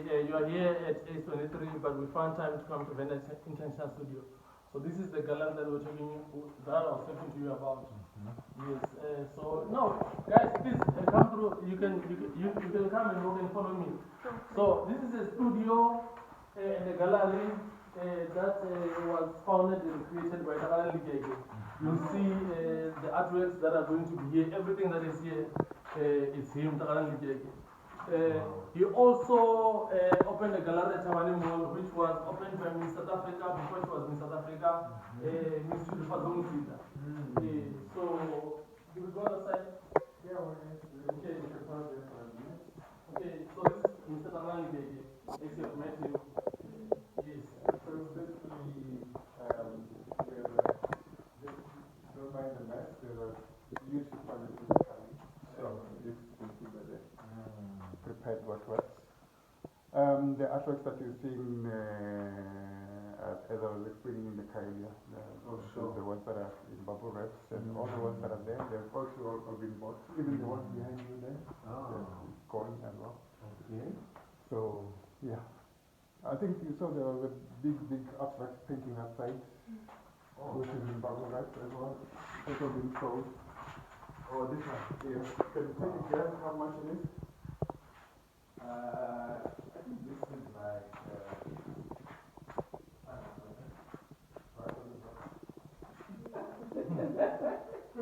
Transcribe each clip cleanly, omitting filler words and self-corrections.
You are here at A23, but we found time to come to Vendart International Studio. So this is the gallery that I was talking to you about. Yes. So no, guys, please come through. You can come and walk and follow me. So this is a studio and a gallery that was founded and created by Takalani Ligege. You'll see the artworks that are going to be here. Everything that is here is him, Takalani Ligege. He also opened a gallery at Thovhala Mall, which was opened by Miss South Africa before she was Miss South Africa, Miss Thovhala. So, do we go outside? Yeah, okay, you can pass there for a minute. Okay, so this is Mr. Takalani Ligege. If you've met him. Yes. So basically, don't mind the mess, there's a huge quality coming. So, this will be better. Prepared artworks. The artworks that you're seeing, as I was explaining in the Kailia, the ones that are in bubble wraps and all the ones that are there, they've also all been bought. Even the ones behind you there, it's gone as well. Okay. So, yeah. I think you saw there was a big abstract painting outside, which is in bubble wraps as well. It's also been sold. Oh, this one? Yes. Can you take a guess how much it is? I think this is like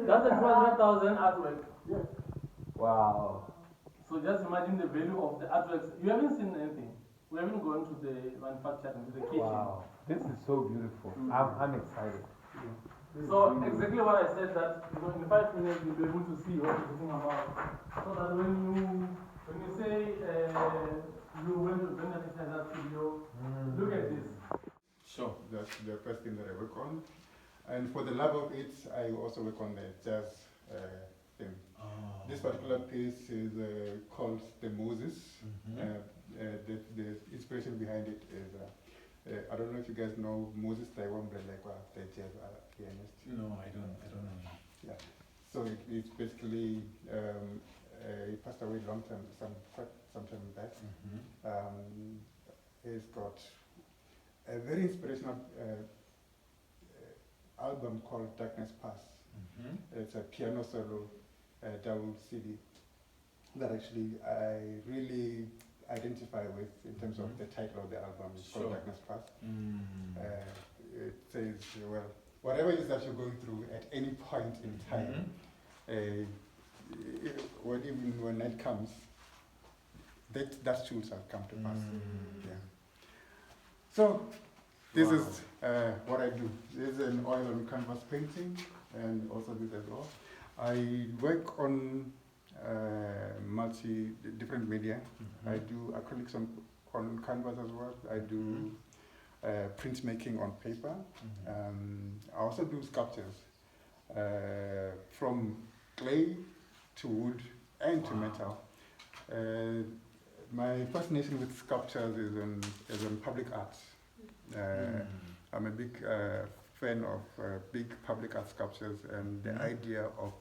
that's a 200,000 artwork. Yes. Wow. So just imagine the value of the artworks. You haven't seen anything. We haven't gone to the manufacturing, to the kitchen. Wow. This is so beautiful. I'm excited. Yeah. So exactly what I said, that in 5 minutes you'll be able to see what we're talking about. So that when you say you went to Vendart International Studio, look at this. Sure, that's the first thing that I work on. And for the love of it, I also work on the jazz thing. Oh. This particular piece is called The Moses. The inspiration behind it is, I don't know if you guys know Moses Taiwan, the jazz pianist. No, I don't know. Yeah. So it's basically, he passed away long time, some time back. He's got a very inspirational album called Darkness Pass. It's a piano solo double CD that actually I really identify with in terms of the title of the album. It's called Darkness Pass. It says, well, whatever it is that you're going through at any point in time, even when night comes, that too shall come to pass. Yeah. So this is what I do. This is an oil on canvas painting, and also this as well. I work on different media. I do acrylics on canvas as well. I do printmaking on paper. I also do sculptures from clay to wood and to metal. My fascination with sculptures is on public art. I'm a big fan of big public art sculptures, and the idea of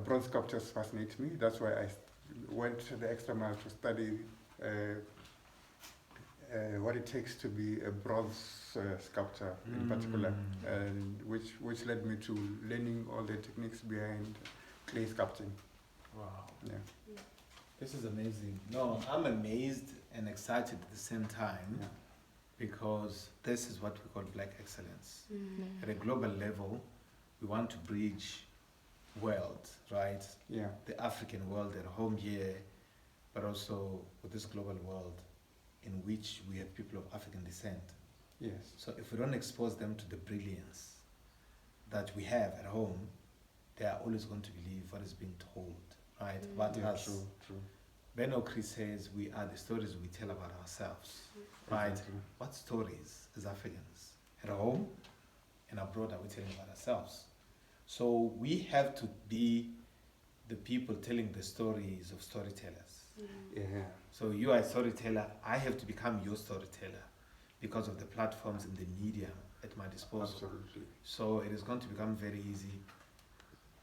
bronze sculptures fascinates me. That's why I went the extra mile to study what it takes to be a bronze sculptor in particular, and which led me to learning all the techniques behind clay sculpting. Wow. Yeah. This is amazing. No, I'm amazed and excited at the same time, because this is what we call black excellence. At a global level, we want to bridge world, right? Yeah. The African world at home here, but also with this global world in which we have people of African descent. Yes. So if we don't expose them to the brilliance that we have at home, they are always going to believe what is being told, right? About us. True. Benno Chris says we are the stories we tell about ourselves, right? Exactly. What stories as Africans at home and abroad are we telling about ourselves? So we have to be the people telling the stories of storytellers. Yeah. So you are a storyteller, I have to become your storyteller because of the platforms and the media at my disposal. Absolutely. So it is going to become very easy.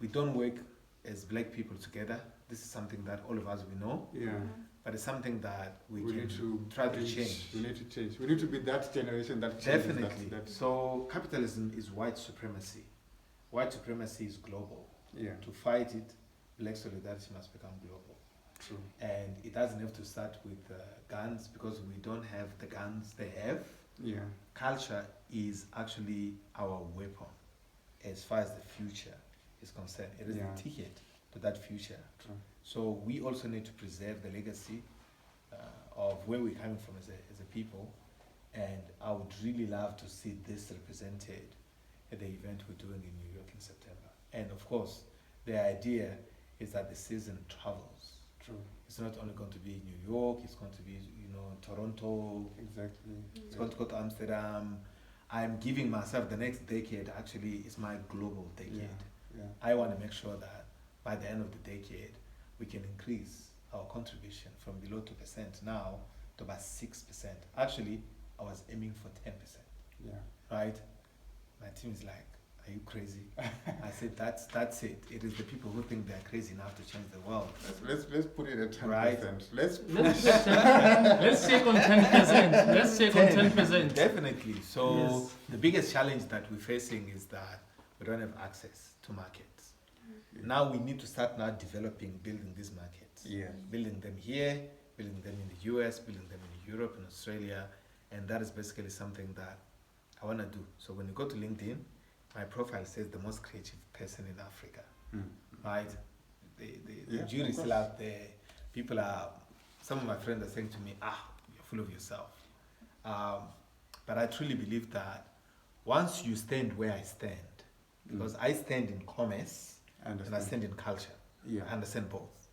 We don't work as black people together. This is something that all of us we know. Yeah. but it's something that we can need to try to change. We need to change. We need to be that generation that changes. Definitely. That. So capitalism is white supremacy. White supremacy is global. Yeah. To fight it, black solidarity must become global. True. And it doesn't have to start with guns, because we don't have the guns they have. Yeah. Culture is actually our weapon as far as the future is concerned. It is the ticket to that future. True. So we also need to preserve the legacy of where we're coming from as a people, and I would really love to see this represented at the event we're doing in New York in September. And of course, the idea is that the season travels. True. It's not only going to be New York, it's going to be, Toronto. Exactly. It's going to go to Amsterdam. I'm giving myself the next decade, actually, is my global decade. Yeah. I want to make sure that by the end of the decade, we can increase our contribution from below 2% now to about 6%. Actually, I was aiming for 10%. Yeah. Right? My team is like, are you crazy? I said, that's it. It is the people who think they're crazy enough to change the world. Let's put it at 10%. Right. Let's check on 10%. Let's check on 10%. Definitely. So Yes. the biggest challenge that we're facing is that we don't have access to markets. Now we need to start building these markets. Yeah. Building them here, building them in the US, building them in Europe and Australia. And that is basically something that I want to do. So when you go to LinkedIn, my profile says the most creative person in Africa. Right? The jury is still out there. Some of my friends are saying to me, you're full of yourself. But I truly believe that once you stand where I stand, because I stand in commerce and I stand in culture. Yeah. I understand both.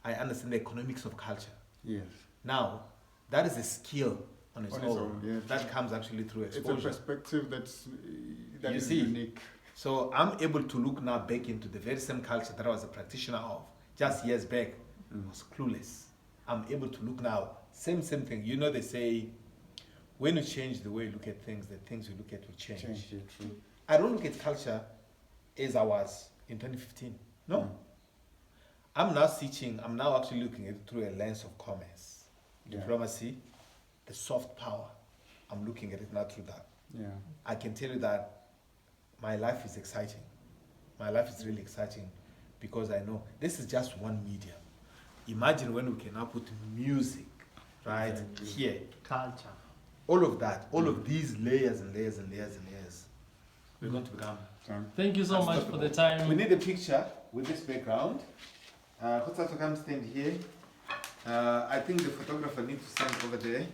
I understand the economics of culture. Yes. Now, that is a skill on its own. Yeah. That comes actually through exposure. It's a perspective that You is see, unique. So I'm able to look now back into the very same culture that I was a practitioner of just years back. I was clueless. I'm able to look now, same thing. They say, when you change the way you look at things, the things you look at will change. Yeah, true. I don't look at culture as I was in 2015. No. I'm now actually looking at it through a lens of commerce, diplomacy, the soft power. I'm looking at it now through that. Yeah. I can tell you that my life is exciting. My life is really exciting because I know this is just one medium. Imagine when we can now put music, right, here. Culture. All of that, all of these layers and layers and layers and layers. We're going to become. Thank you so much for the time. We need a picture with this background. Kgothatso, come stand here. I think the photographer needs to stand over there.